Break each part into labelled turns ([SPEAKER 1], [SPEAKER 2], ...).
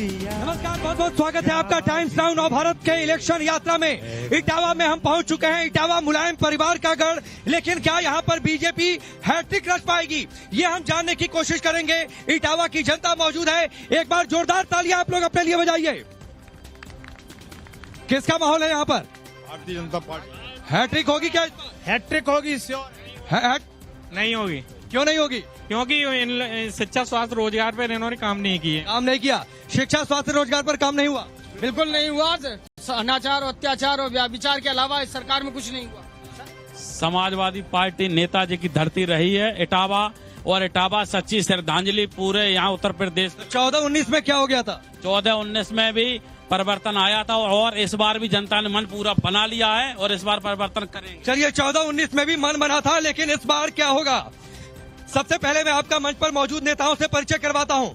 [SPEAKER 1] नमस्कार, बहुत बहुत स्वागत है आपका टाइम्स नाउ नव भारत के इलेक्शन यात्रा में। इटावा में हम पहुंच चुके हैं। इटावा मुलायम परिवार का गढ़, लेकिन क्या यहां पर बीजेपी हैट्रिक रच पाएगी, ये हम जानने की कोशिश करेंगे। इटावा की जनता मौजूद है, एक बार जोरदार तालियां आप लोग अपने लिए बजाइए। किसका माहौल है यहाँ पर?
[SPEAKER 2] भारतीय जनता पार्टी।
[SPEAKER 1] हैट्रिक होगी क्या?
[SPEAKER 2] हैट्रिक होगी।
[SPEAKER 3] नहीं होगी।
[SPEAKER 1] क्यों नहीं होगी?
[SPEAKER 3] क्योंकि शिक्षा स्वास्थ्य रोजगार पर इन्होंने काम नहीं किए।
[SPEAKER 1] काम नहीं किया, शिक्षा स्वास्थ्य रोजगार पर काम नहीं हुआ।
[SPEAKER 4] बिल्कुल नहीं हुआ। अनाचार और अत्याचार और व्यभिचार के अलावा इस सरकार में कुछ नहीं हुआ।
[SPEAKER 3] समाजवादी पार्टी नेताजी की धरती रही है इटावा, और इटावा सच्ची श्रद्धांजलि पूरे यहाँ उत्तर प्रदेश।
[SPEAKER 1] 14-19 में क्या हो गया था?
[SPEAKER 3] 14-19 में भी परिवर्तन आया था, और इस बार भी जनता ने मन पूरा बना लिया है और इस बार परिवर्तन करेंगे।
[SPEAKER 1] चलिए, 14-19 में भी मन बना था, लेकिन इस बार क्या होगा? सबसे पहले मैं आपका मंच पर मौजूद नेताओं से परिचय करवाता हूं।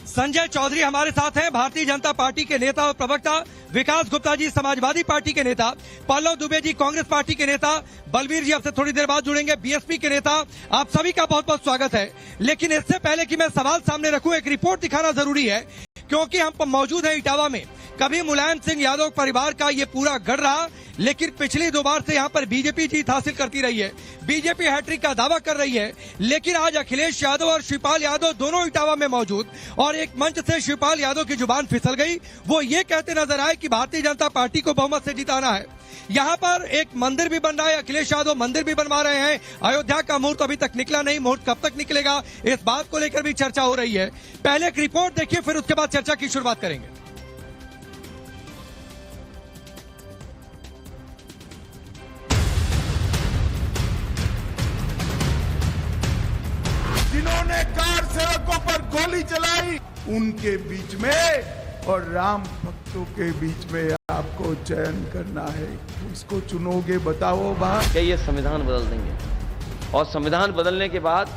[SPEAKER 1] संजय चौधरी हमारे साथ हैं, भारतीय जनता पार्टी के नेता और प्रवक्ता। विकास गुप्ता जी समाजवादी पार्टी के नेता। पल्लव दुबे जी कांग्रेस पार्टी के नेता। बलवीर जी आपसे थोड़ी देर बाद जुड़ेंगे, बीएसपी के नेता। आप सभी का बहुत बहुत स्वागत है। लेकिन इससे पहले कि मैं सवाल सामने रखूं, एक रिपोर्ट दिखाना जरूरी है, क्योंकि हम मौजूद हैं इटावा में। कभी मुलायम सिंह यादव परिवार का ये पूरा गढ़ रहा, लेकिन पिछली 2 बार से यहाँ पर बीजेपी जीत हासिल करती रही है। बीजेपी हैट्रिक का दावा कर रही है, लेकिन आज अखिलेश यादव और शिवपाल यादव दोनों इटावा में मौजूद, और एक मंच से शिवपाल यादव की जुबान फिसल गई। वो ये कहते नजर आए कि भारतीय जनता पार्टी को बहुमत से जिताना है। यहाँ पर एक मंदिर भी बन रहा है, अखिलेश यादव मंदिर भी बनवा रहे हैं। अयोध्या का मुहूर्त अभी तक निकला नहीं, मुहूर्त कब तक निकलेगा, इस बात को लेकर भी चर्चा हो रही है। पहले एक रिपोर्ट देखिए, फिर उसके बाद चर्चा की शुरुआत करेंगे।
[SPEAKER 2] जिन्होंने कार सेवकों पर गोली चलाई, उनके बीच में और राम भक्तों के बीच में आपको चयन करना है। इसको चुनोगे, बताओ बात।
[SPEAKER 5] क्या ये संविधान बदल देंगे, और संविधान बदलने के बाद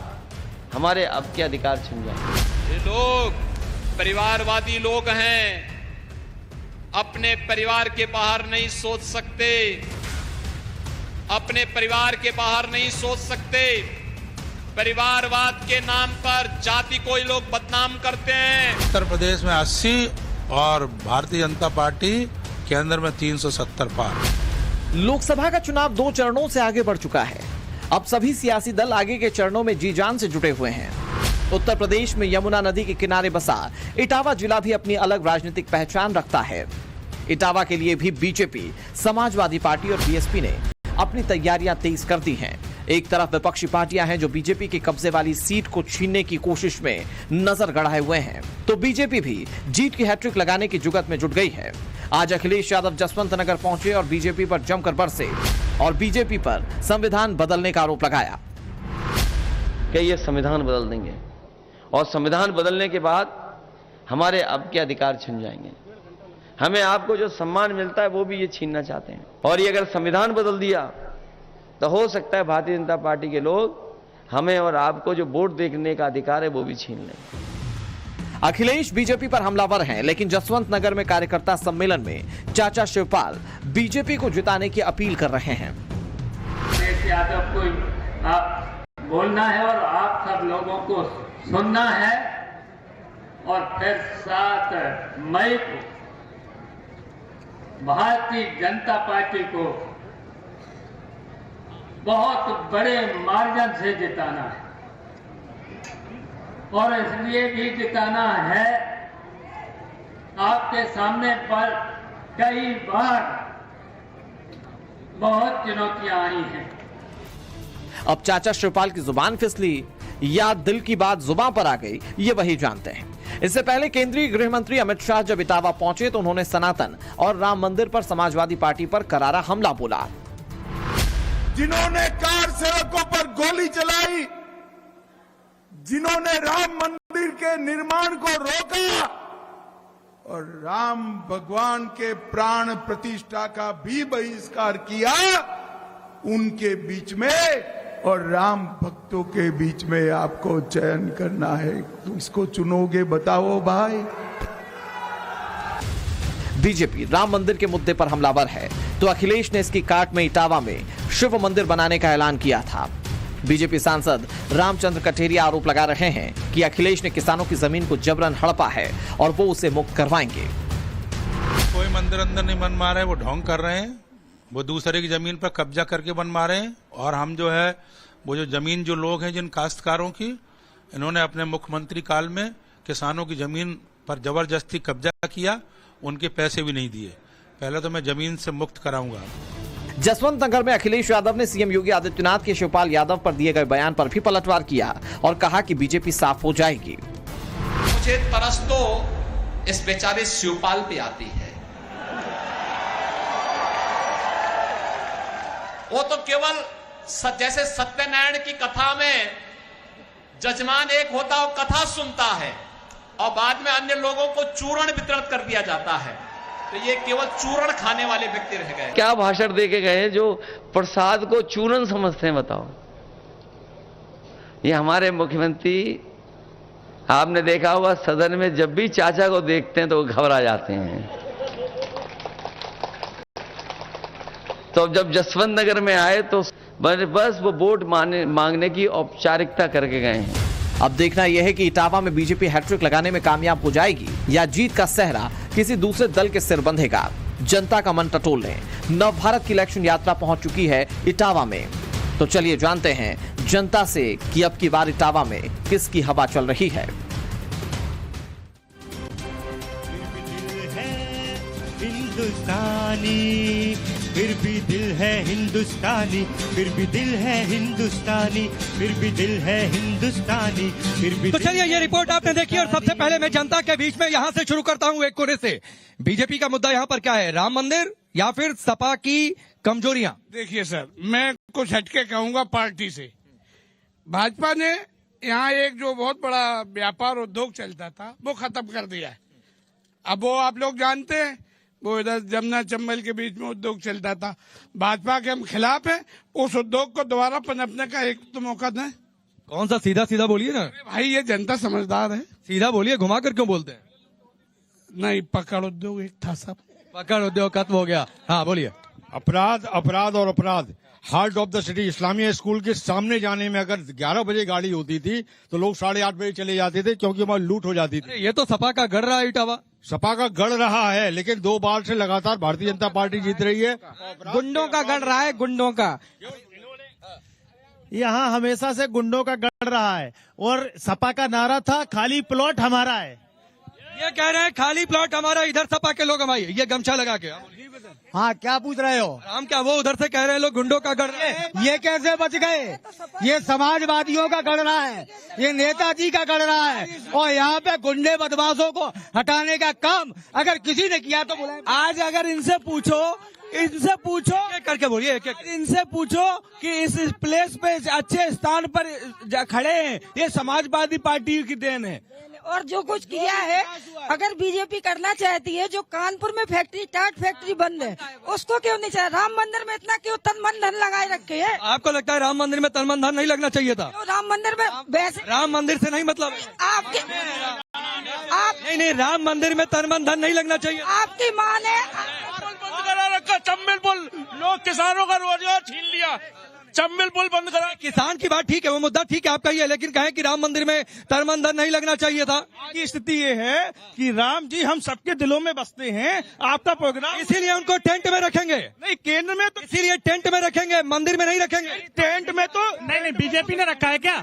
[SPEAKER 5] हमारे अब के अधिकार छिन जाएंगे।
[SPEAKER 6] ये लोग परिवारवादी लोग हैं, अपने परिवार के बाहर नहीं सोच सकते, अपने परिवार के बाहर नहीं सोच सकते। परिवारवाद के नाम पर जाति को ये लोग बदनाम करते हैं।
[SPEAKER 7] उत्तर प्रदेश में 80 और भारतीय जनता पार्टी केंद्र में 370 पार।
[SPEAKER 8] लोकसभा का चुनाव 2 चरणों से आगे बढ़ चुका है। अब सभी सियासी दल आगे के चरणों में जी जान से जुटे हुए हैं। उत्तर प्रदेश में यमुना नदी के किनारे बसा इटावा जिला भी अपनी अलग राजनीतिक पहचान रखता है। इटावा के लिए भी बीजेपी, समाजवादी पार्टी और बीएसपी ने अपनी तैयारियां तेज कर दी हैं। एक तरफ विपक्षी पार्टियां हैं जो बीजेपी के कब्जे वाली सीट को छीनने की कोशिश में नजर गड़ाए हुए हैं, तो बीजेपी भी जीत की हैट्रिक लगाने की जुगत में जुट गई है। आज अखिलेश यादव जसवंत नगर पहुंचे और बीजेपी पर जमकर बरसे और बीजेपी पर संविधान बदलने का आरोप लगाया।
[SPEAKER 5] क्या ये संविधान बदल देंगे, और संविधान बदलने के बाद हमारे अब के अधिकार छिन जाएंगे। हमें आपको जो सम्मान मिलता है वो भी ये छीनना चाहते हैं, और ये अगर संविधान बदल दिया तो हो सकता है भारतीय जनता पार्टी के लोग हमें और आपको जो वोट देखने का अधिकार है वो भी छीन लें।
[SPEAKER 8] अखिलेश बीजेपी पर हमलावर हैं, लेकिन जसवंत नगर में कार्यकर्ता सम्मेलन में चाचा शिवपाल बीजेपी को जिताने की अपील कर रहे हैं।
[SPEAKER 9] अखिलेश यादव को आप बोलना है और आप सब लोगों को सुनना है, और फिर 7 मई को भारतीय जनता पार्टी को बहुत बड़े मार्जिन से जिताना है, और इसलिए भी जिताना है, आपके सामने पर कई बार बहुत चुनौतियां आई हैं।
[SPEAKER 8] अब चाचा शिवपाल की जुबान फिसली या दिल की बात जुबान पर आ गई, ये वही जानते हैं। इससे पहले केंद्रीय गृह मंत्री अमित शाह जब इटावा पहुंचे तो उन्होंने सनातन और राम मंदिर पर समाजवादी पार्टी पर करारा हमला बोला।
[SPEAKER 2] जिन्होंने कार सेवकों पर गोली चलाई, जिन्होंने राम मंदिर के निर्माण को रोका और राम भगवान के प्राण प्रतिष्ठा का भी बहिष्कार किया, उनके बीच में और राम भक्तों के बीच में आपको चयन करना है। तो इसको चुनोगे, बताओ भाई।
[SPEAKER 8] बीजेपी राम मंदिर के मुद्दे पर हमलावर है, तो अखिलेश ने इसकी काट में इटावा में शिव मंदिर बनाने का ऐलान किया था। बीजेपी सांसद रामचंद्र कठेरिया आरोप लगा रहे हैं कि अखिलेश ने किसानों की जमीन को जबरन हड़पा है और वो उसे मुक्त करवाएंगे।
[SPEAKER 7] कोई मंदिर अंदर नहीं बनवा रहे, वो ढोंग कर रहे हैं, वो दूसरे की जमीन पर कब्जा करके बनवा रहे हैं। और हम जो है वो जो जमीन जो लोग हैं जिन काश्तकारों की, इन्होंने अपने मुख्यमंत्री काल में किसानों की जमीन पर जबरदस्ती कब्जा किया, उनके पैसे भी नहीं दिए। पहले तो मैं जमीन से मुक्त कराऊंगा।
[SPEAKER 8] जसवंत नगर में अखिलेश यादव ने सीएम योगी आदित्यनाथ के शिवपाल यादव पर दिए गए बयान पर भी पलटवार किया और कहा कि बीजेपी साफ हो जाएगी।
[SPEAKER 6] मुझे तरस तो इस बेचारे शिवपाल पे आती है। वो तो केवल जैसे सत्यनारायण की कथा में जजमान एक होता है, कथा सुनता है और बाद में अन्य लोगों को चूर्ण वितरण कर दिया जाता है। तो ये केवल चूर्ण खाने वाले व्यक्ति रह गए।
[SPEAKER 5] क्या भाषण दे के गए जो प्रसाद को चूर्ण समझते हैं, बताओ। ये हमारे मुख्यमंत्री, आपने देखा होगा सदन में जब भी चाचा को देखते हैं तो वो घबरा जाते हैं। तो जब जसवंत नगर में आए तो बस वो वोट मांगने की औपचारिकता करके गए हैं।
[SPEAKER 8] अब देखना यह है कि इटावा में बीजेपी हैट्रिक लगाने में कामयाब हो जाएगी या जीत का सहरा किसी दूसरे दल के सिर बंधेगा। जनता का मन टटोलने नव भारत की इलेक्शन यात्रा पहुंच चुकी है इटावा में। तो चलिए जानते हैं जनता से कि अब की बार इटावा में किसकी हवा चल रही है।
[SPEAKER 10] हिंदुस्तानी फिर भी दिल है हिंदुस्तानी, फिर भी दिल है हिंदुस्तानी, फिर भी दिल है हिंदुस्तानी, फिर भी।
[SPEAKER 1] तो चलिए ये रिपोर्ट आपने देखी और सबसे पहले मैं जनता के बीच में यहां से शुरू करता हूं एक कोने से। बीजेपी का मुद्दा यहां पर क्या है, राम मंदिर या फिर सपा की कमजोरियां?
[SPEAKER 2] देखिए सर, मैं कुछ हटके कहूंगा पार्टी से। भाजपा ने यहाँ एक जो बहुत बड़ा व्यापार उद्योग चलता था वो खत्म कर दिया है। अब वो आप लोग जानते हैं, वो इधर जमुना चंबल के बीच में उद्योग चलता था। भाजपा के हम खिलाफ हैं, उस उद्योग को दोबारा पनपने का एक तो मौका दें।
[SPEAKER 1] कौन सा, सीधा सीधा बोलिए ना
[SPEAKER 2] भाई, ये जनता समझदार है।
[SPEAKER 1] सीधा बोलिए, घुमा कर क्यों बोलते हैं?
[SPEAKER 2] नहीं, पकड़ उद्योग एक था सब,
[SPEAKER 1] पकड़ उद्योग खत्म हो गया। हाँ बोलिए।
[SPEAKER 10] अपराध अपराध और अपराध। Heart of the city Islamia school के सामने जाने में अगर 11 बजे गाड़ी होती थी तो लोग 8:30 बजे चले जाते थे, क्योंकि वहां लूट हो जाती थी।
[SPEAKER 1] ये तो सपा का गढ़ रहा है इटावा।
[SPEAKER 10] सपा का गढ़ रहा है, लेकिन 2 बार से लगातार भारतीय जनता पार्टी जीत रही है।
[SPEAKER 4] गुंडों का गढ़ रहा है, गुंडों का।
[SPEAKER 10] यहाँ हमेशा से गुंडों का गढ़ रहा है और सपा का नारा था खाली प्लॉट हमारा है।
[SPEAKER 1] ये कह रहे हैं खाली प्लॉट हमारा, इधर सपा के लोग हमारे, ये गमछा लगा के।
[SPEAKER 10] हाँ, क्या पूछ रहे हो?
[SPEAKER 1] राम क्या, वो उधर से कह रहे हैं लोग गुंडों का गढ़ है।
[SPEAKER 10] ये कैसे बच गए? ये समाजवादियों का गढ़ रहा है, ये नेताजी का गढ़ रहा है और यहाँ पे गुंडे बदमाशों को हटाने का काम अगर किसी ने किया तो बुलाए।
[SPEAKER 4] आज अगर इनसे पूछो
[SPEAKER 1] करके बोलिए,
[SPEAKER 4] इनसे पूछो कि इस प्लेस पे अच्छे स्थान पर खड़े हैं, ये समाजवादी पार्टी की देन है।
[SPEAKER 11] और जो कुछ किया है, अगर बीजेपी करना चाहती है, जो कानपुर में टाट फैक्ट्री बंद है, उसको क्यों नहीं चाहिए? राम मंदिर में इतना क्यों तन मन धन लगाए रखे है?
[SPEAKER 1] आपको लगता है राम मंदिर में तन मन धन नहीं लगना चाहिए था?
[SPEAKER 11] राम मंदिर में वैसे,
[SPEAKER 1] राम मंदिर से नहीं मतलब
[SPEAKER 11] आपके
[SPEAKER 1] नहीं, राम मंदिर में तन मन धन नहीं लगना चाहिए।
[SPEAKER 11] आपकी माँ ने
[SPEAKER 3] रखा चंबल पुल, लोग किसानों का रोजगार छीन लिया, चंबल पुल बंद करा।
[SPEAKER 1] किसान की बात ठीक है, वो मुद्दा ठीक है आपका ही है, लेकिन कहें कि राम मंदिर में तन धन नहीं लगना चाहिए था।
[SPEAKER 10] की स्थिति ये है कि राम जी हम सबके दिलों में बसते हैं। आपका प्रोग्राम,
[SPEAKER 1] इसीलिए उनको टेंट में रखेंगे।
[SPEAKER 10] नहीं, केंद्र में तो
[SPEAKER 1] इसीलिए टेंट में रखेंगे, मंदिर में नहीं रखेंगे।
[SPEAKER 10] टेंट में तो नहीं, बीजेपी ने रखा है क्या?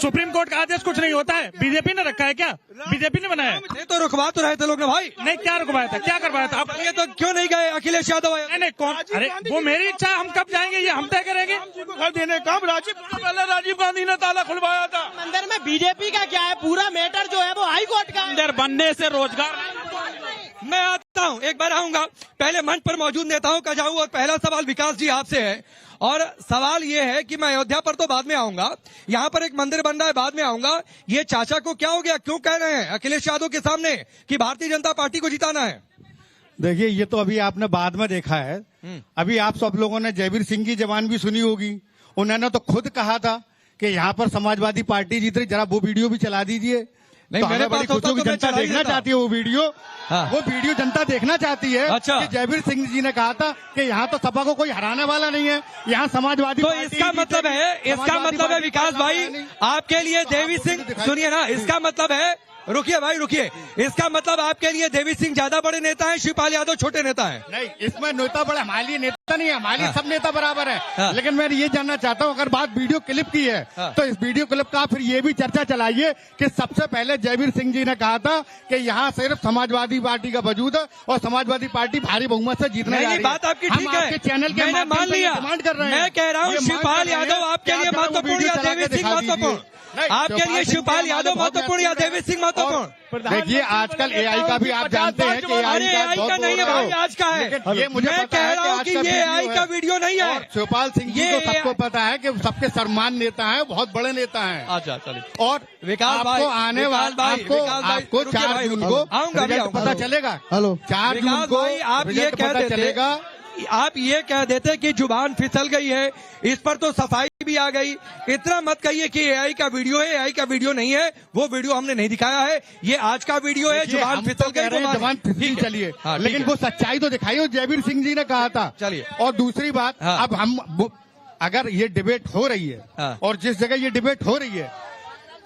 [SPEAKER 10] सुप्रीम कोर्ट का आदेश कुछ नहीं होता है, बीजेपी ने रखा है क्या? बीजेपी ने बनाया?
[SPEAKER 1] नहीं तो रुकवा तो रहे थे लोग ने भाई।
[SPEAKER 10] नहीं, क्या रुकवाया था, क्या करवाया था?
[SPEAKER 1] अब ये तो क्यों नहीं गए अखिलेश यादव?
[SPEAKER 10] नहीं, कौन? अरे वो मेरी इच्छा है, हम कब जाएंगे ये हम तय करेंगे। घर देने का राजीव गांधी ने ताला खुलवाया था।
[SPEAKER 4] अंदर में बीजेपी का क्या है? पूरा मैटर जो है वो हाई कोर्ट का।
[SPEAKER 3] अंदर बनने से रोजगार।
[SPEAKER 1] मैं आता हूँ, एक बार आऊंगा, पहले मंच पर मौजूद नेताओं का जाऊं। और पहला सवाल विकास जी आपसे है, और सवाल ये है कि मैं अयोध्या पर तो बाद में आऊंगा, यहाँ पर एक मंदिर बन रहा है बाद में आऊंगा। ये चाचा को क्या हो गया, क्यों कह रहे हैं अखिलेश यादव के सामने कि भारतीय जनता पार्टी को जिताना है?
[SPEAKER 10] देखिए, ये तो अभी आपने बाद में देखा है। अभी आप सब लोगों ने जयवीर सिंह की जबान भी सुनी होगी। उन्होंने तो खुद कहा था कि यहाँ पर समाजवादी पार्टी जीत रही। जरा वो वीडियो भी चला दीजिए।
[SPEAKER 1] नहीं,
[SPEAKER 10] तो
[SPEAKER 1] मेरे
[SPEAKER 10] हमें
[SPEAKER 1] पास
[SPEAKER 10] बड़ी
[SPEAKER 1] होता
[SPEAKER 10] खुशियों की
[SPEAKER 1] तो मैं
[SPEAKER 10] जनता
[SPEAKER 1] चढ़ा ही
[SPEAKER 10] देखना
[SPEAKER 1] देता।
[SPEAKER 10] चाहती है वो वीडियो।
[SPEAKER 1] हाँ।
[SPEAKER 10] वो वीडियो जनता देखना चाहती है
[SPEAKER 1] अच्छा।
[SPEAKER 10] कि जयवीर सिंह जी ने कहा था कि यहाँ तो सपा को कोई हराने वाला नहीं है, यहाँ समाजवादी
[SPEAKER 1] तो
[SPEAKER 10] पार्टी
[SPEAKER 1] इसका मतलब है
[SPEAKER 10] समाजवादी
[SPEAKER 1] विकास
[SPEAKER 10] पार्टी
[SPEAKER 1] भाई,
[SPEAKER 10] नहीं।
[SPEAKER 1] आपके लिए देवी सिंह, सुनिए ना, इसका मतलब है, रुकिए भाई रुकिए, इसका मतलब आपके लिए देवी सिंह ज्यादा बड़े नेता हैं, शिवपाल यादव छोटे नेता हैं?
[SPEAKER 10] नहीं, इसमें नेता बड़ा, हमारे लिए नेता नहीं है, हमारे लिए
[SPEAKER 1] हाँ।
[SPEAKER 10] सब नेता बराबर है।
[SPEAKER 1] हाँ।
[SPEAKER 10] लेकिन मैं ये जानना चाहता हूँ, अगर बात वीडियो क्लिप की है
[SPEAKER 1] हाँ।
[SPEAKER 10] तो इस वीडियो क्लिप का फिर ये भी चर्चा चलाइए कि सबसे पहले जयवीर सिंह जी ने कहा था कि यहाँ सिर्फ समाजवादी पार्टी का वजूद है और समाजवादी पार्टी भारी बहुमत से जीतने जा
[SPEAKER 1] नहीं,
[SPEAKER 10] रही है।
[SPEAKER 1] बात आपकी
[SPEAKER 10] हम
[SPEAKER 1] ठीक है,
[SPEAKER 10] आपके चैनल के
[SPEAKER 1] मैंने
[SPEAKER 10] माध्यम
[SPEAKER 1] मान
[SPEAKER 10] से ये
[SPEAKER 1] लिया,
[SPEAKER 10] डिमांड कर रहे हैं।
[SPEAKER 1] मैं कह रहा हूँ
[SPEAKER 10] ये मांग
[SPEAKER 1] शिवपाल
[SPEAKER 10] कर रहे हैं
[SPEAKER 1] यादव आपके
[SPEAKER 10] कि
[SPEAKER 1] लिए
[SPEAKER 10] आप जरा वो
[SPEAKER 1] महत्वपूर्ण
[SPEAKER 10] वीडियो
[SPEAKER 1] या
[SPEAKER 10] चला के
[SPEAKER 1] देवी सिंह
[SPEAKER 10] दिखा दीजिए।
[SPEAKER 1] महत्वपूर्ण?
[SPEAKER 10] नहीं,
[SPEAKER 1] आपके लिए
[SPEAKER 10] शिवपाल सिंह
[SPEAKER 1] शिवपाल
[SPEAKER 10] जी
[SPEAKER 1] यादव
[SPEAKER 10] हमारे बहुत
[SPEAKER 1] महत्वपूर्ण या
[SPEAKER 10] महत्वपूर्ण
[SPEAKER 1] देवी सिंह महत्वपूर्ण?
[SPEAKER 10] देखिए, आजकल एआई का भी आप जानते हैं कि
[SPEAKER 1] अरे AI का नहीं है भाई, आज का है।
[SPEAKER 10] लेकिन ये मुझे
[SPEAKER 1] मैं
[SPEAKER 10] पता
[SPEAKER 1] कह
[SPEAKER 10] है
[SPEAKER 1] रहा हूँ
[SPEAKER 10] आज
[SPEAKER 1] कि
[SPEAKER 10] का
[SPEAKER 1] ये
[SPEAKER 10] वीडियो
[SPEAKER 1] AI
[SPEAKER 10] है।
[SPEAKER 1] का वीडियो नहीं है।
[SPEAKER 10] और शिवपाल सिंह जी
[SPEAKER 1] ये
[SPEAKER 10] को सबको पता है कि सबके सम्मान नेता हैं, बहुत बड़े नेता हैं।
[SPEAKER 1] अच्छा चलिए,
[SPEAKER 10] और
[SPEAKER 1] विकास भाई,
[SPEAKER 10] आपको आने वाला आपको 4 जून को
[SPEAKER 1] आऊंगा,
[SPEAKER 10] रिजल्ट पता चलेगा।
[SPEAKER 2] हेलो
[SPEAKER 10] 4 जून
[SPEAKER 1] विकास
[SPEAKER 10] को
[SPEAKER 1] भाई, आप ये
[SPEAKER 10] रिजल्ट
[SPEAKER 1] कह
[SPEAKER 10] पता
[SPEAKER 1] देते,
[SPEAKER 10] चलेगा।
[SPEAKER 1] आप ये कह देते कि जुबान फिसल गई है, इस पर तो सफाई भी आ गई। इतना मत कहिए कि एआई का वीडियो है, एआई का वीडियो नहीं है, वो वीडियो हमने नहीं दिखाया है, ये आज का वीडियो है।
[SPEAKER 10] देखिए,
[SPEAKER 1] जुबान
[SPEAKER 10] हम
[SPEAKER 1] फिसल
[SPEAKER 10] तो कह
[SPEAKER 1] गई
[SPEAKER 10] रहे हैं, जुबान फिसली
[SPEAKER 1] ठीक है।
[SPEAKER 10] चलिए,
[SPEAKER 1] हाँ, ठीक
[SPEAKER 10] लेकिन
[SPEAKER 1] है।
[SPEAKER 10] वो सच्चाई तो दिखाइए, जयवीर सिंह जी ने कहा था।
[SPEAKER 1] चलिए।
[SPEAKER 10] और दूसरी बात,
[SPEAKER 1] हाँ।
[SPEAKER 10] अब हम अगर ये डिबेट हो रही है
[SPEAKER 1] हाँ।
[SPEAKER 10] और जिस जगह ये डिबेट हो रही है,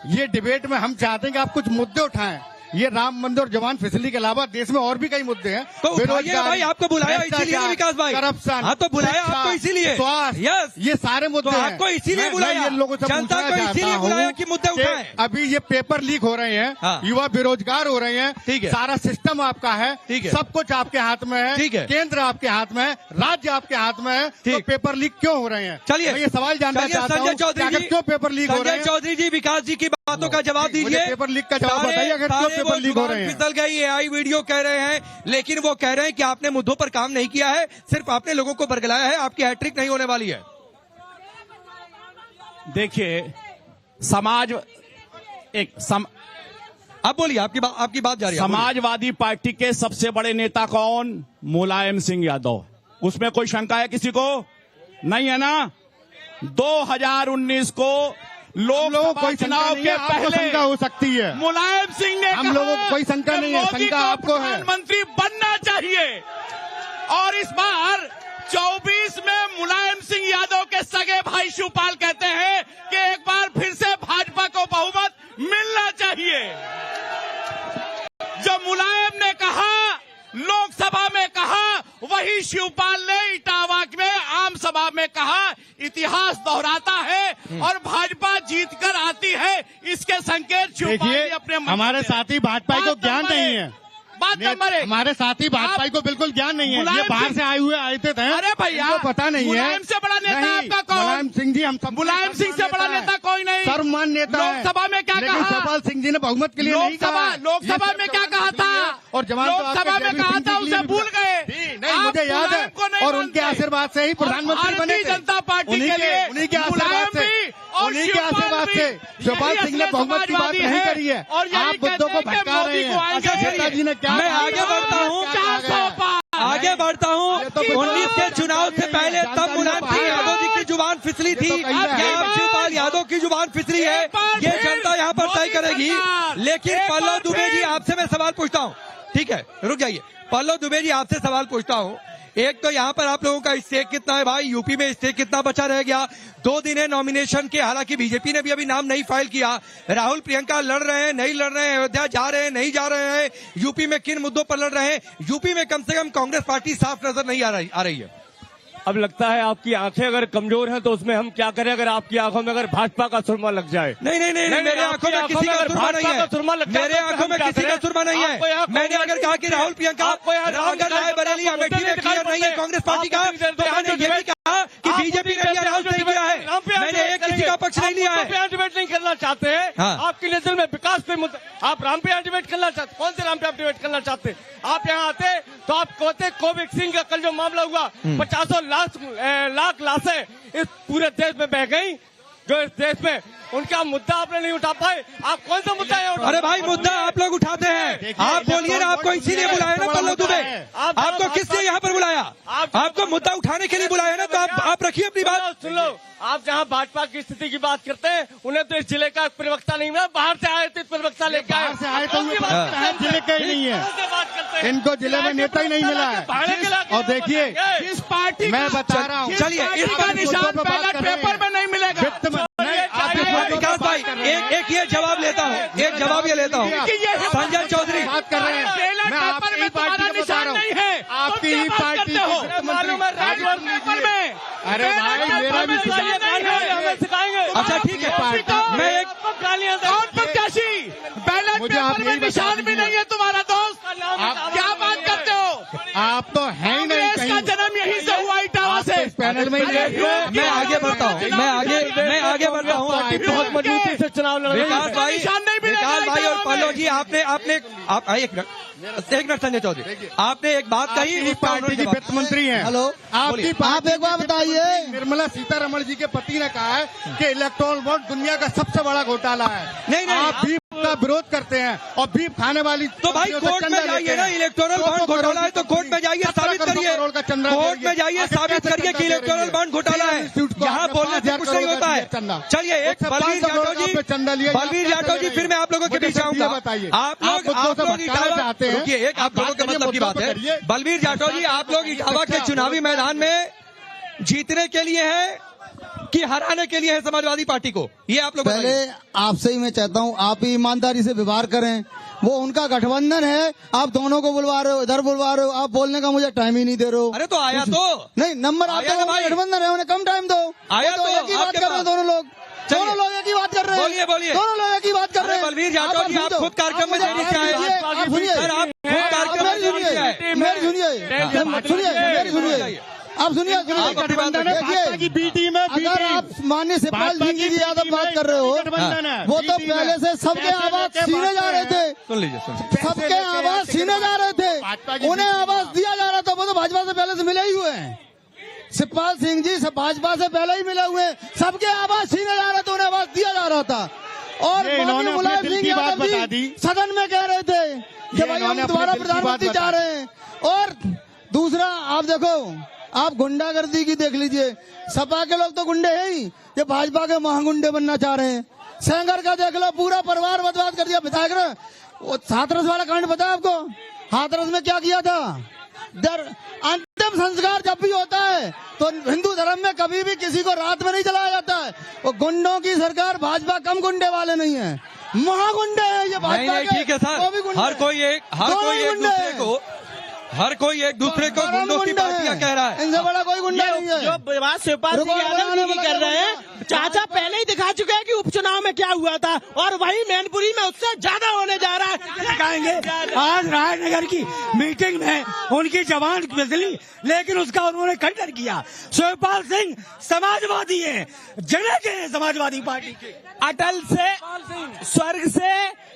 [SPEAKER 10] ये डिबेट में हम चाहते हैं कि आप कुछ मुद्दे उठाएं। ये राम मंदिर और जवान फिसली के अलावा देश में और भी कई मुद्दे हैं।
[SPEAKER 1] तो उठाइए भाई, आपको बुलाया इसीलिए ना विकास भाई।
[SPEAKER 10] करप्शन,
[SPEAKER 1] हाँ, तो बुलाया आपको इसीलिए।
[SPEAKER 10] स्वास्थ्य,
[SPEAKER 1] यस,
[SPEAKER 10] ये सारे मुद्दे
[SPEAKER 1] तो
[SPEAKER 10] हैं।
[SPEAKER 1] आपको इसीलिए
[SPEAKER 10] मैं
[SPEAKER 1] बुलाया।
[SPEAKER 10] ये लोगों से
[SPEAKER 1] जनता
[SPEAKER 10] पूछना
[SPEAKER 1] को
[SPEAKER 10] चाहता
[SPEAKER 1] इसीलिए बुलाया
[SPEAKER 10] हूं
[SPEAKER 1] कि मुद्दे
[SPEAKER 10] कि
[SPEAKER 1] उठाएं।
[SPEAKER 10] अभी ये पेपर लीक हो रहे हैं,
[SPEAKER 1] हाँ।
[SPEAKER 10] युवा बेरोजगार हो रहे हैं,
[SPEAKER 1] ठीक है।
[SPEAKER 10] सारा सिस्टम आपका है,
[SPEAKER 1] ठीक है।
[SPEAKER 10] सब कुछ आपके हाथ में है,
[SPEAKER 1] ठीक है।
[SPEAKER 10] केंद्र आपके हाथ में है, राज्य आपके हाथ में है, तो
[SPEAKER 1] ठीक।
[SPEAKER 10] पेपर लीक क्यों हो रहे हैं?
[SPEAKER 1] चलिए,
[SPEAKER 10] मैं ये सवाल जानना
[SPEAKER 1] चलिए,
[SPEAKER 10] चाहता
[SPEAKER 1] संजय
[SPEAKER 10] हूँ कि
[SPEAKER 1] चौधरी
[SPEAKER 10] आखिर
[SPEAKER 1] जी,
[SPEAKER 10] क्यों पेपर लीक हो रहे
[SPEAKER 1] संजय
[SPEAKER 10] हैं?
[SPEAKER 1] चौधरी जी, विकास जी की बातों का जवाब
[SPEAKER 10] मुझे
[SPEAKER 1] दीजिए।
[SPEAKER 10] पेपर लीक का जवाब बताइए, अगर क्यों
[SPEAKER 1] सारे
[SPEAKER 10] पेपर
[SPEAKER 1] वो
[SPEAKER 10] लीक हो
[SPEAKER 1] जुबान
[SPEAKER 10] रहे हैं?
[SPEAKER 1] फिसल गई, एआई वीडियो कह रहे हैं, लेकिन वो कह रहे हैं कि आपने मुद्दों पर काम नहीं किया है, सिर्फ आपने लोगों को बरगलाया है, आपकी हैट्रिक नहीं होने वाली है।
[SPEAKER 3] देखिए, समाज
[SPEAKER 1] अब बोलिए, आपकी बात जारी है।
[SPEAKER 3] समाजवादी पार्टी के सबसे बड़े नेता कौन? मुलायम सिंह यादव। उसमें कोई शंका है किसी को? नहीं है ना? 2019 को लोकसभा चुनाव के पहले
[SPEAKER 10] शंका हो सकती है।
[SPEAKER 3] मुलायम सिंह ने
[SPEAKER 10] हम लोगों को कोई शंका नहीं है, शंका आपको है।
[SPEAKER 3] प्रधानमंत्री बनना चाहिए, और इस बार 24 में मुलायम सिंह यादव के सगे भाई शिवपाल कहते हैं कि एक बार फिर से भाजपा को बहुमत मिलना चाहिए। जो मुलायम ने कहा, लोकसभा में कहा, वही शिवपाल ने इटावा में आम सभा में कहा। इतिहास दोहराता है और भाजपा जीत कर आती है, इसके संकेत शिवपाल जी अपने मन
[SPEAKER 10] हमारे
[SPEAKER 3] में-
[SPEAKER 10] साथी भाजपा को ज्ञान नहीं है।
[SPEAKER 3] बात नंबर एक,
[SPEAKER 10] हमारे साथी भाजपा को बिल्कुल ज्ञान नहीं है। ये
[SPEAKER 3] मुलायम
[SPEAKER 10] बाहर
[SPEAKER 3] सिंह-
[SPEAKER 10] से आए हुए आते थे।
[SPEAKER 3] अरे भैया,
[SPEAKER 10] इनको पता नहीं है।
[SPEAKER 3] मुलायम से बड़ा नेता
[SPEAKER 10] नहीं,
[SPEAKER 3] आपका कौन?
[SPEAKER 10] मुलायम सिंह जी, हम सब
[SPEAKER 3] मुलायम सिंह से बड़ा नेता कोई नहीं।
[SPEAKER 10] सर्वमान नेता है।
[SPEAKER 3] लोकसभा में क्या
[SPEAKER 10] लेकिन
[SPEAKER 3] कहा?
[SPEAKER 10] शिवपाल सिंह जी ने बहुमत के लिए नहीं कहा।
[SPEAKER 3] लोकसभा में क्या कहा था?
[SPEAKER 10] और जवान तो
[SPEAKER 3] लोकसभा
[SPEAKER 10] आपके
[SPEAKER 3] में
[SPEAKER 10] जयवीर
[SPEAKER 3] कहा
[SPEAKER 10] सिंह
[SPEAKER 3] था,
[SPEAKER 10] जी
[SPEAKER 3] उसे
[SPEAKER 10] के
[SPEAKER 3] भूल गए।
[SPEAKER 10] नहीं,
[SPEAKER 3] आप
[SPEAKER 10] मुझे याद है।
[SPEAKER 3] मुलायम को नहीं
[SPEAKER 10] और उनके
[SPEAKER 3] मानते।
[SPEAKER 10] आशीर्वाद से ही प्रधानमंत्री बने
[SPEAKER 3] भारतीय
[SPEAKER 10] थे।
[SPEAKER 3] जनता पार्टी के लिए
[SPEAKER 10] उन्हीं के आशीर्वाद
[SPEAKER 3] मुलायम
[SPEAKER 10] से,
[SPEAKER 3] भी और
[SPEAKER 10] उन्हीं के
[SPEAKER 3] शिवपाल
[SPEAKER 10] आशीर्वाद
[SPEAKER 3] भी
[SPEAKER 10] से शिवपाल
[SPEAKER 3] यही
[SPEAKER 10] सिंह ने
[SPEAKER 3] असली
[SPEAKER 10] बहुमत की बात
[SPEAKER 3] समाजवादी
[SPEAKER 10] नहीं
[SPEAKER 3] है।
[SPEAKER 10] करी है।
[SPEAKER 3] और यही
[SPEAKER 10] आप मुद्दों को
[SPEAKER 3] कहते हैं कि
[SPEAKER 10] भटका रहे
[SPEAKER 3] मोदी को
[SPEAKER 10] हैं।
[SPEAKER 3] आएंगे।
[SPEAKER 10] नेताजी ने क्या
[SPEAKER 1] मैं
[SPEAKER 10] कहा?
[SPEAKER 1] आगे बढ़ता हूँ,
[SPEAKER 10] क्या कहा गया?
[SPEAKER 1] आगे बढ़ता हूँ।
[SPEAKER 10] ये तो
[SPEAKER 1] 19 के चुनाव से पहले तब
[SPEAKER 10] जानकारी
[SPEAKER 1] मुलायम सिंह
[SPEAKER 10] बाहर
[SPEAKER 1] यादव जी की जुबान फिसली थी,
[SPEAKER 10] ये तो कही है।
[SPEAKER 1] या अब शिवपाल यादव की जुबान फिसली है, ये जनता यहाँ पर तय करेगी। लेकिन पल्लव दुबे जी, आपसे मैं सवाल पूछता हूँ, ठीक है, रुक जाइए। पल्लव दुबे जी, आपसे सवाल पूछता हूँ। एक तो यहाँ पर आप लोगों का स्टेक कितना है भाई? यूपी में स्टेक कितना बचा रह गया? 2 दिन है नॉमिनेशन के, हालांकि बीजेपी ने भी अभी नाम नहीं फाइल किया। राहुल प्रियंका लड़ रहे हैं, नहीं लड़ रहे हैं? अयोध्या जा रहे हैं, नहीं जा रहे हैं? यूपी में किन मुद्दों पर लड़ रहे हैं? यूपी में कम से कम कांग्रेस पार्टी साफ नजर नहीं आ रही है।
[SPEAKER 4] अब लगता है आपकी आंखें अगर कमजोर हैं तो उसमें हम क्या करें, अगर आपकी आंखों में अगर भाजपा का सुरमा लग जाए।
[SPEAKER 1] नहीं, मेरे आंखों में किसी का सुरमा नहीं है। मेरे आंखों में किसी का सुरमा नहीं है। मैंने अगर कहा कि राहुल प्रियंका, अगर रायबरेली अमेठी में क्लियर नहीं है कांग्रेस पार्टी का, तो मैंने ये भी कहा कि बीजेपी ने भी अनाउंस नहीं किया है। मैंने एक किसी का पक्ष नहीं लिया है।
[SPEAKER 4] डिबेट नहीं करना चाहते हैं।
[SPEAKER 1] हाँ।
[SPEAKER 4] आपकी नजर में विकास पे आप राम पे डिबेट करना चाहते? कौन से राम पे आप डिबेट करना चाहते? आप यहाँ आते तो आप कहते कोवैक्सीन का कल जो मामला हुआ, 50 लाख लाशें इस पूरे देश में बह गई, जो इस देश में उनका मुद्दा आपने नहीं उठा पाए। आप कौन सा मुद्दा है?
[SPEAKER 1] अरे भाई मुद्दा आप लोग उठाते हैं, आप बोलिए ना, आपको इसीलिए बुलाया ना पल्लव दुबे, आपको किसने यहाँ पर बुलाया? आपको मुद्दा उठाने के लिए बुलाया ना, तो आप रखिए अपनी बात।
[SPEAKER 4] सुन लो, आप जहाँ भाजपा की स्थिति की बात करते हैं, उन्हें तो इस जिले का प्रवक्ता नहीं मिला, बाहर से आए थे प्रवक्ता लेके आए,
[SPEAKER 10] से आए तो जिले का ही नहीं है, इनको जिले में नेता ही नहीं मिला है। और देखिए
[SPEAKER 3] इस पार्टी
[SPEAKER 10] मैं बता रहा हूँ,
[SPEAKER 1] चलिए इस पर
[SPEAKER 3] निशान बैलेट पेपर में नहीं मिलेगा।
[SPEAKER 1] विकास भाई एक ये जवाब लेता हूँ, एक जवाब ये लेता हूँ। संजय चौधरी
[SPEAKER 10] बात कर रहे हैं, मैं आपकी ही पार्टी का बता रहा हूँ, आपकी ही पार्टी
[SPEAKER 3] पेपर में।
[SPEAKER 10] अरे भाई मेरा भी
[SPEAKER 4] सिखाएंगे।
[SPEAKER 1] अच्छा ठीक है, मैं एक
[SPEAKER 3] कौन प्रत्याशी बैलेट पेपर में निशान भी नहीं है तुम्हारा दोस्त, क्या बात करते हो?
[SPEAKER 10] आप तो है ही नहीं
[SPEAKER 3] कांग्रेस का जन्म यहीं से हुआ, इटावा से।
[SPEAKER 10] इस पैनल में
[SPEAKER 1] मैं आगे बढ़ता हूँ, मैं आगे बढ़ता हूँ।
[SPEAKER 4] बहुत मजबूती से चुनाव लड़ रहे हैं।
[SPEAKER 1] विकास भाई और पल्लव जी, आपने एक मिनट संजय चौधरी, आपने एक बात कही,
[SPEAKER 10] पार्टी की वित्त मंत्री हैं।
[SPEAKER 1] हेलो,
[SPEAKER 10] आपकी आप एक बात बताइए, निर्मला सीतारमण जी के पति ने कहा है कि इलेक्टोरल बॉन्ड दुनिया का सबसे बड़ा घोटाला है।
[SPEAKER 1] नहीं
[SPEAKER 10] आप बीफ का विरोध करते हैं और बीफ खाने वाली
[SPEAKER 1] तो भाई कोर्ट में जाइए ना, इलेक्टोरल बॉन्ड घोटाला है तो कोर्ट में जाइए, साबित करिए, कोर्ट में जाइए, साबित करिए कि इलेक्टोरल बॉन्ड घोटाला है। यहाँ बोलने से कुछ नहीं होता है। चलिए एक बलवीर जाटव जी, फिर मैं आप लोगों के बीच आऊंगा। आप लोग इटावा, रुकिए, एक आप लोगों के मतलब की बात है। बलवीर जाटव जी, आप लोग इटावा के चुनावी मैदान में जीतने के लिए है कि हराने के लिए है समाजवादी पार्टी को, ये आप लोग
[SPEAKER 12] पहले आपसे ही मैं चाहता हूँ, आप ही ईमानदारी से व्यवहार करें। वो उनका गठबंधन है, आप दोनों को बुलवा रहे हो, इधर बुलवा रहे हो, आप बोलने का मुझे टाइम ही नहीं दे रहे हो।
[SPEAKER 1] अरे तो आया तो
[SPEAKER 12] नहीं, नंबर आता है, गठबंधन है, उन्हें कम टाइम दो।
[SPEAKER 1] आया तो
[SPEAKER 12] एक ही बात कर रहे हैं दोनों लोग, एक ही बात कर रहे हैं।
[SPEAKER 1] बोलिए
[SPEAKER 12] दोनों लोग एक ही बात कर रहे हैं।
[SPEAKER 1] बलवीर जाटव जी, आप खुद कार्यक्रम में देने से आए,
[SPEAKER 12] आप सुनिए,
[SPEAKER 1] आप खुद कार्यक्रम में देने से आए।
[SPEAKER 12] मेरी सुनिए, आप सुनिए,
[SPEAKER 10] की बी टीम है।
[SPEAKER 12] अगर आप माननीय शिवपाल सिंह जी यादव बात कर रहे हो, वो तो पहले से सबके आवाज छीने जा रहे थे,
[SPEAKER 1] सुन लीजिए,
[SPEAKER 12] सबके आवाज छीने जा रहे थे, उन्हें आवाज दिया जा रहा था, वो तो भाजपा से पहले से मिले ही हुए हैं। शिवपाल सिंह जी से भाजपा से पहले ही मिले हुए, सबके आवाज छीने जा रहे थे, उन्हें आवाज दिया जा रहा था। और माननीय मुलायम सिंह यादव जी सदन में कह रहे थे कि भाई हम दोबारा प्रधानमंत्री चाह रहे हैं। और दूसरा, आप देखो, आप गुंडागर्दी की देख लीजिए, सपा के लोग तो गुंडे हैं ही, ये भाजपा के महागुंडे बनना चाह रहे हैं। सेंगर का देख लो, पूरा परिवार बर्बाद कर दिया विधायक ने। वो हाथरस वाला कांड पता है आपको? हाथरस में क्या किया था? अंतिम संस्कार जब भी होता है तो हिंदू धर्म में कभी भी किसी को रात में नहीं जलाया जाता है। वो गुंडों की सरकार, भाजपा कम गुंडे वाले नहीं है, महागुंडे हैं ये भाजपा के।
[SPEAKER 1] ठीक है सर, हर कोई एक दूसरे को गुंडों की पार्टियां कह रहा है,
[SPEAKER 12] इनसे बड़ा कोई गुंडा नहीं है।
[SPEAKER 13] जो बात शिवपाल सिंह यादव जी की कर रहे हैं, चाचा पहले ही दिखा चुके हैं कि उपचुनाव में क्या हुआ था, और वही मैनपुरी में उससे ज्यादा होने जा रहा है।
[SPEAKER 10] दिखाएंगे। आज राजनगर की मीटिंग में उनकी जबान बदली, लेकिन उसका उन्होंने खंडन किया। शिवपाल सिंह समाजवादी है, जगह के हैं समाजवादी पार्टी के।
[SPEAKER 13] अटल से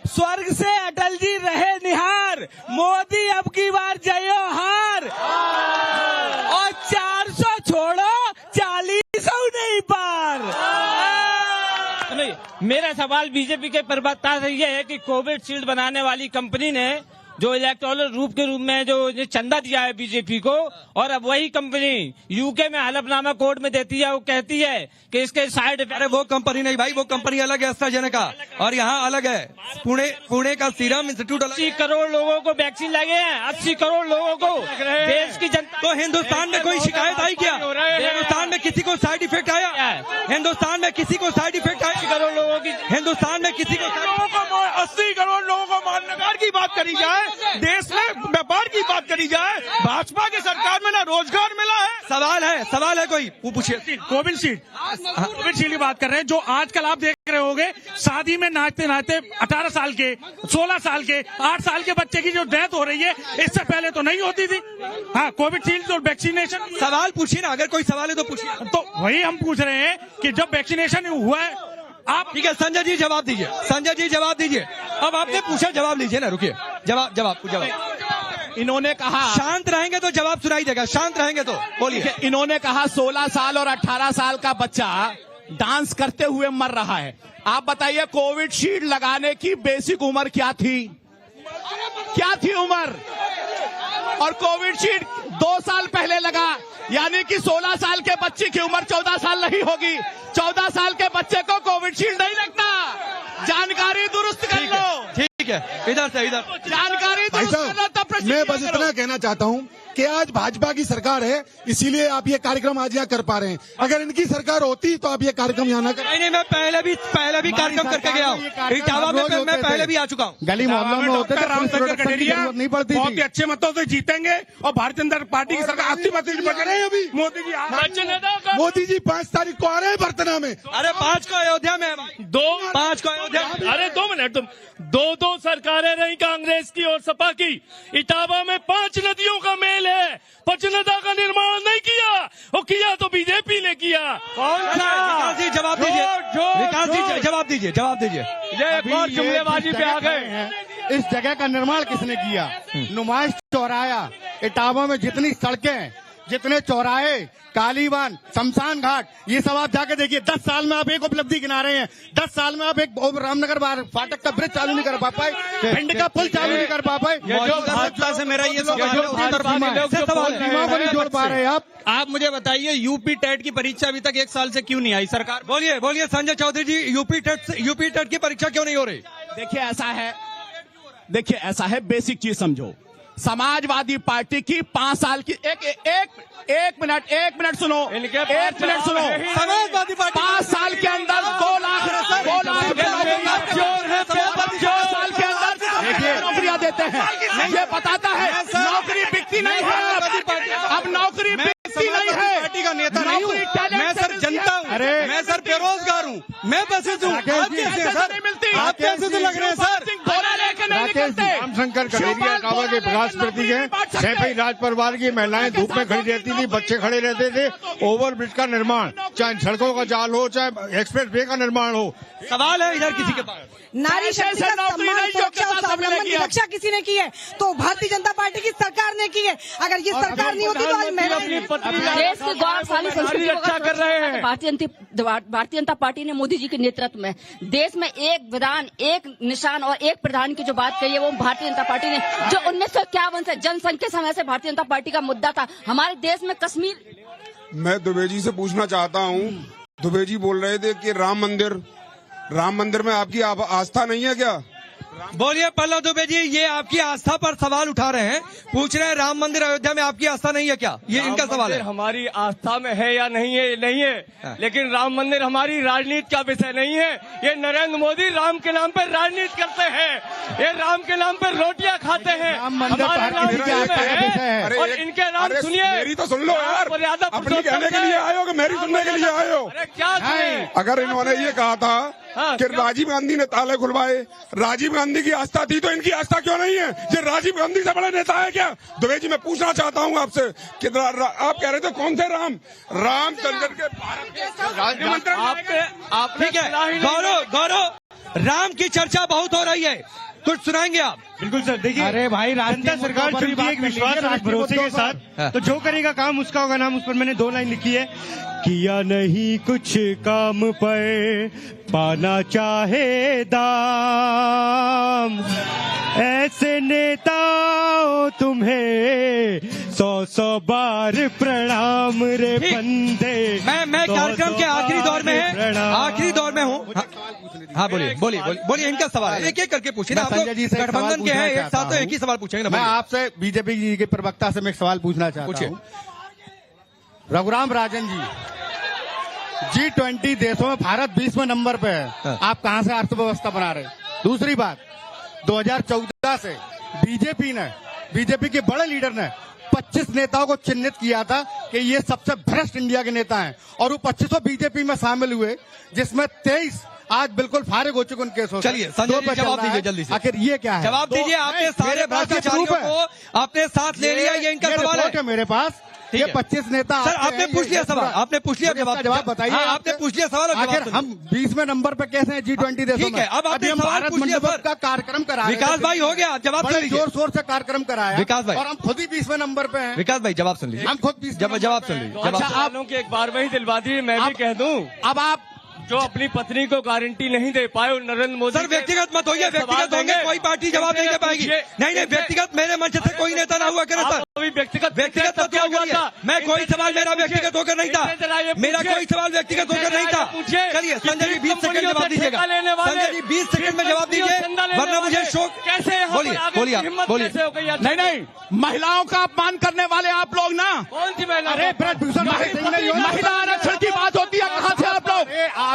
[SPEAKER 13] स्वर्ग से अटल जी रहे निहार, मोदी अब की बार जयो हार, और 400 छोड़ो 400 नहीं पार। मेरा सवाल बीजेपी के प्रवक्ता से यह है कि कोविशील्ड बनाने वाली कंपनी ने जो इलेक्टोरल रूप के रूप में जो चंदा दिया है बीजेपी को, और अब वही कंपनी यूके में हलफनामा कोर्ट में देती है, वो कहती है कि इसके साइड।
[SPEAKER 1] अरे वो कंपनी नहीं भाई, वो कंपनी अलग है, एस्ट्राजेनेका, और यहाँ अलग है, पुणे का सीरम इंस्टीट्यूट।
[SPEAKER 13] 80 करोड़ लोगों को वैक्सीन लगे हैं, 80 करोड़ लोगों को देश की जनता।
[SPEAKER 1] तो हिंदुस्तान में कोई शिकायत आई क्या? हिंदुस्तान में किसी को साइड इफेक्ट आया? हिंदुस्तान में किसी को साइड इफेक्ट आया?
[SPEAKER 13] 80 करोड़ लोगों की,
[SPEAKER 1] हिंदुस्तान में किसी को
[SPEAKER 3] 80 करोड़ लोगों को मानने की बात करी जाए, देश में व्यापार की बात करी जाए, भाजपा की सरकार में ना रोजगार मिला है।
[SPEAKER 1] सवाल है कोई, वो पूछिए।
[SPEAKER 3] कोविशील्ड की बात कर रहे हैं, जो आजकल आप देख रहे होंगे, शादी में नाचते नाचते 18 साल के, 16 साल के, 8 साल के बच्चे की जो डेथ हो रही है, इससे पहले तो नहीं होती थी। हाँ, कोविशील्ड और वैक्सीनेशन।
[SPEAKER 1] सवाल पूछिए ना, अगर कोई सवाल है तो पूछिए।
[SPEAKER 3] तो वही हम पूछ रहे हैं कि जब वैक्सीनेशन हुआ है,
[SPEAKER 1] आप ठीक है, संजय जी जवाब दीजिए। अब आपने पूछा, जवाब लीजिए ना, रुकिए, जवाब।
[SPEAKER 3] इन्होंने कहा
[SPEAKER 1] शांत रहेंगे तो जवाब सुनाई देगा, शांत रहेंगे तो बोलिए।
[SPEAKER 3] इन्होंने कहा 16 साल और 18 साल का बच्चा डांस करते हुए मर रहा है। आप बताइए, कोविशील्ड लगाने की बेसिक उम्र क्या थी? क्या थी उम्र? और कोविशील्ड 2 साल पहले लगा, यानी कि 16 साल के बच्चे की उम्र 14 साल नहीं होगी। 14 साल के बच्चे को कोविशील्ड नहीं लगता। जानकारी दुरुस्त कर लो।
[SPEAKER 1] ठीक है, इधर से इधर
[SPEAKER 3] जानकारी दुरुस्त कर लो, तब प्रश्न
[SPEAKER 14] मैं बस इतना कहना चाहता हूं कि आज भाजपा की सरकार है, इसीलिए आप ये कार्यक्रम आज यहाँ कर पा रहे हैं। अगर इनकी सरकार होती तो आप ये कार्यक्रम यहाँ ना कर।
[SPEAKER 1] नहीं, मैं पहले भी कार्यक्रम करके गया हूँ। इटावा में मैं पहले भी आ चुका हूँ।
[SPEAKER 12] गली मोहल्लों में होते थे, नहीं पड़ती
[SPEAKER 14] बहुत
[SPEAKER 12] थी।
[SPEAKER 14] ही अच्छे मतों से जीतेंगे और भारतीय जनता पार्टी की सरकार 80 मत पकड़ रहे हैं। अभी मोदी जी 5 तारीख को आ रहे हैं बर्तना में।
[SPEAKER 1] अरे 5 को अयोध्या में, 5 को अयोध्या।
[SPEAKER 4] अरे 2 मिनट, तुम 2 सरकारें रही कांग्रेस की और सपा की। इटावा में 5 नदियों का मेल है। पंचनदा का निर्माण नहीं किया, वो किया तो बीजेपी ने किया।
[SPEAKER 1] कौन सा? विकास जी जवाब दीजिए, विकास जी जवाब दीजिए, जवाब दीजिए।
[SPEAKER 4] ये एक और जुमलेबाजी पे आ गए हैं।
[SPEAKER 12] इस जगह का निर्माण किसने किया? नुमाइश चौराया, इटावा में जितनी सड़कें, जितने चौराहे, कालीबान, शमशान घाट, ये सब आप जाके देखिए। 10 साल में आप एक उपलब्धि गिना रहे हैं। 10 साल में आप एक रामनगर फाटक का ब्रिज चालू नहीं कर पा पाए, भिंड का पुल चालू नहीं कर पा पाए।
[SPEAKER 1] भाजपा से मेरा ये सवाल
[SPEAKER 12] नहीं जोड़ पा रहे हैं
[SPEAKER 15] आप मुझे बताइए, यूपी टेट की परीक्षा अभी तक 1 साल से क्यों नहीं आई सरकार?
[SPEAKER 1] बोलिए संजय चौधरी जी, यूपी टेट की परीक्षा क्यों नहीं हो रही?
[SPEAKER 3] देखिए ऐसा है, बेसिक चीज समझो। समाजवादी पार्टी की 5 साल की एक मिनट सुनो,
[SPEAKER 1] समाजवादी पार्टी
[SPEAKER 3] 5 साल के अंदर 2 लाख साल के अंदर नौकरियां देते हैं। ये बताता है नौकरी बिकती नहीं है। अब नौकरी बिकती नहीं है।
[SPEAKER 1] पार्टी का नेता नहीं हूँ मैं, सर जनता हूँ। मैं सर बेरोजगार हूँ, मैं पैसे दूँ। आप कैसे से लग रहे हैं सर?
[SPEAKER 12] रामशंकर कनेरिया इटावा के विकास प्रतीक है। सैफई राज परिवार की महिलाएं धूप में खड़ी रहती थी, बच्चे खड़े रहते थे। ओवरब्रिज का निर्माण, चाहे सड़कों का जाल हो, चाहे एक्सप्रेस वे का निर्माण हो।
[SPEAKER 1] सवाल है इधर किसी के पास,
[SPEAKER 11] नारी शक्ति का सम्मान, सुरक्षा और स्वावलंबन की रक्षा किसी ने की है? तो भारतीय जनता पार्टी की सरकार ने की है। अगर ये सरकार नहीं होती तो आज
[SPEAKER 16] देश की गौरवशाली संस्कृति रक्षा कर रहे हैं। भारतीय जनता पार्टी ने मोदी जी के नेतृत्व में देश में एक विधान, एक निशान और एक प्रधान की जो बात कही है, वो भारतीय जनता पार्टी ने, जो 1951 से जनसंघ के समय से भारतीय जनता पार्टी का मुद्दा था हमारे देश में। कश्मीर,
[SPEAKER 2] मैं दुबे जी से पूछना चाहता हूँ, दुबे जी बोल रहे थे कि राम मंदिर में आपकी आस्था नहीं है क्या?
[SPEAKER 1] बोलिए पल्लव दुबे जी, ये आपकी आस्था पर सवाल उठा रहे हैं, पूछ रहे हैं राम मंदिर अयोध्या में आपकी आस्था नहीं है क्या? ये इनका सवाल है।
[SPEAKER 4] हमारी आस्था में है या नहीं है, नहीं है, लेकिन राम मंदिर हमारी राजनीति का विषय नहीं है। ये नरेंद्र मोदी राम के नाम पर राजनीति करते हैं, ये राम के नाम पर रोटियां खाते हैं। और इनके नाम सुनिए,
[SPEAKER 2] मेरी तो सुन लो यार, अपनी कहने के लिए आए हो कि मेरी सुनने के लिए आए हो?
[SPEAKER 4] क्या
[SPEAKER 2] अगर इन्होंने ये कहा था कि राजीव गांधी ने ताले खुलवाए, राजीव गांधी की आस्था थी, तो इनकी आस्था क्यों नहीं है? ये राजीव गांधी से बड़े नेता है क्या? दुबे जी मैं पूछना चाहता हूँ आपसे कि आप कह रहे थे कौन से रामचंद्र के
[SPEAKER 1] ठीक है, गौरव राम की चर्चा बहुत हो रही है, कुछ सुनाएंगे आप?
[SPEAKER 10] बिल्कुल सर, देखिए, अरे भाई जनता सरकार चुनती है एक विश्वास और भरोसे के साथ, तो जो करेगा काम उसका होगा नाम। उस पर मैंने 2 लाइन लिखी है, किया नहीं कुछ काम पर पाना चाहे दाम, ऐसे नेताओं तुम्हें 100 बार प्रणाम रे बंदे।
[SPEAKER 1] मैं कार्यक्रम के आखिरी दौर में हूँ। हाँ बोलिए इनका सवाल है, एक करके पूछिए ना। आप लोग गठबंधन के हैं, एक साथ तो एक ही सवाल पूछेंगे ना।
[SPEAKER 12] मैं आपसे बीजेपी जी के प्रवक्ता से मैं एक सवाल पूछना चाहता हूँ। रघुराम राजन जी, G20 देशों में भारत 20वें नंबर पे है, आप कहां से अर्थव्यवस्था बना रहे? दूसरी बात, 2014 से बीजेपी के बड़े लीडर ने 25 नेताओं को चिन्हित किया था कि ये सबसे भ्रष्ट इंडिया के नेता हैं, और वो 25 बीजेपी में शामिल हुए, जिसमें 23 आज बिल्कुल फारिग हो चुके उनके।
[SPEAKER 1] चलिए संजय जी जवाब दीजिए जल्दी से।
[SPEAKER 12] आखिर ये क्या है?
[SPEAKER 1] जवाब दीजिए। आपने सारे भ्रष्टाचारियों को अपने साथ ले लिया, ये इनका सवाल है
[SPEAKER 12] मेरे पास। ये 25 नेता
[SPEAKER 1] सर, आपने पूछ लिया सवाल, आपने पूछ लिया, जवाब बताइए। आपने पूछ लिया सवाल,
[SPEAKER 12] आखिर हम 20वें नंबर पे कैसे हैं G20 देशों में?
[SPEAKER 1] ठीक है, अब आपने भारत मंडप का
[SPEAKER 12] कार्यक्रम कराया।
[SPEAKER 1] विकास भाई हो गया, जवाब सुन लीजिए।
[SPEAKER 12] जोर शोर से कार्यक्रम कराया
[SPEAKER 1] विकास भाई,
[SPEAKER 12] और हम खुद ही 20वें नंबर पे हैं।
[SPEAKER 1] विकास भाई जवाब सुन लीजिए,
[SPEAKER 12] हम खुद 20
[SPEAKER 1] जवाब सुन लीजिए।
[SPEAKER 4] अच्छा, आप लोगों की एक बार वही दिलवा दी, मैं भी कह दूं।
[SPEAKER 3] अब आप
[SPEAKER 4] जो अपनी पत्नी को गारंटी नहीं दे पाए नरेंद्र मोदी।
[SPEAKER 1] सर व्यक्तिगत मत होइए, व्यक्तिगत होंगे कोई पार्टी जवाब नहीं दे पाएगी। नहीं, व्यक्तिगत मेरे मंच से कोई नेता ना हुआ करे सर। व्यक्तिगत मत क्या हुआ? मैं कोई सवाल मेरा व्यक्तिगत होकर नहीं था, मेरा कोई सवाल व्यक्तिगत होकर नहीं था। चलिए संजय जी 20 सेकंड जवाब दीजिएगा। संजय जी 20 सेकंड में जवाब दीजिए, वरना मुझे शोक।
[SPEAKER 4] कैसे
[SPEAKER 1] बोलिए।
[SPEAKER 3] नहीं, महिलाओं का अपमान करने वाले आप लोग ना।
[SPEAKER 4] कौन सी महिला?
[SPEAKER 3] अरे महिला आरक्षण की बात होती है, कहाँ से आप लोग?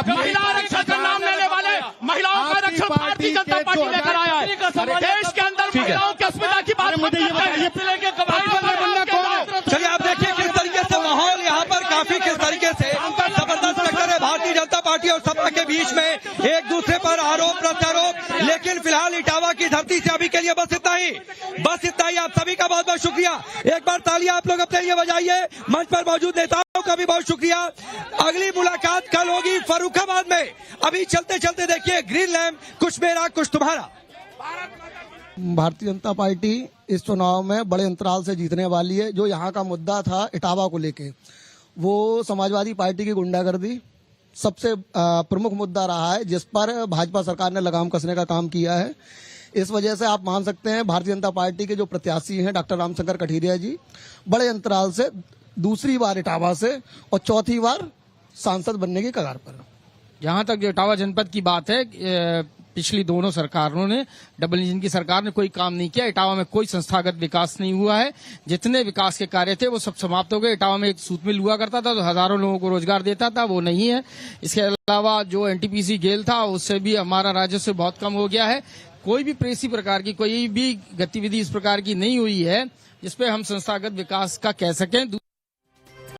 [SPEAKER 3] महिला आरक्षण का नाम लेने वाले, महिलाओं का आरक्षण भारतीय जनता पार्टी लेकर आया है। देश के अंदर महिलाओं की अस्मिता की बात मुझे ये बताइए।
[SPEAKER 1] चलिए आप देखिए किस तरीके से माहौल यहाँ पर काफी किस तरीके से जबरदस्त टक्कर है भारतीय जनता पार्टी और सपा के बीच में, एक दूसरे पर आरोप प्रत्यारोप। लेकिन फिलहाल इटावा की धरती से अभी के लिए बस इतना ही। आप सभी का बहुत बहुत शुक्रिया। एक बार तालियां आप लोग अपने लिए बजाइए। मंच पर मौजूद नेताओं का भी बहुत शुक्रिया। अगली मुलाकात कल होगी फर्रुखाबाद में। अभी चलते चलते देखिए ग्रीन लैंप, कुछ मेरा कुछ तुम्हारा।
[SPEAKER 12] भारतीय जनता पार्टी इस चुनाव में बड़े अंतराल से जीतने वाली है। जो यहाँ का मुद्दा था इटावा को लेके, वो समाजवादी पार्टी की गुंडागर्दी सबसे प्रमुख मुद्दा रहा है, जिस पर भाजपा सरकार ने लगाम कसने का काम किया है। इस वजह से आप मान सकते हैं भारतीय जनता पार्टी के जो प्रत्याशी हैं डॉक्टर रामशंकर कठेरिया जी, बड़े अंतराल से दूसरी बार इटावा से और चौथी बार सांसद बनने की कगार पर।
[SPEAKER 17] जहां तक जो इटावा जनपद की बात है, पिछली दोनों सरकारों ने, डबल इंजन की सरकार ने कोई काम नहीं किया। इटावा में कोई संस्थागत विकास नहीं हुआ है। जितने विकास के कार्य थे वो सब समाप्त हो गए। इटावा में एक सूत मिल हुआ करता था तो हजारों लोगों को रोजगार देता था, वो नहीं है। इसके अलावा जो एनटीपीसी गेल था उससे भी हमारा राजस्व बहुत कम हो गया है। कोई भी इसी प्रकार की कोई भी गतिविधि इस प्रकार की नहीं हुई है जिसपे हम संस्थागत विकास का कह सकें।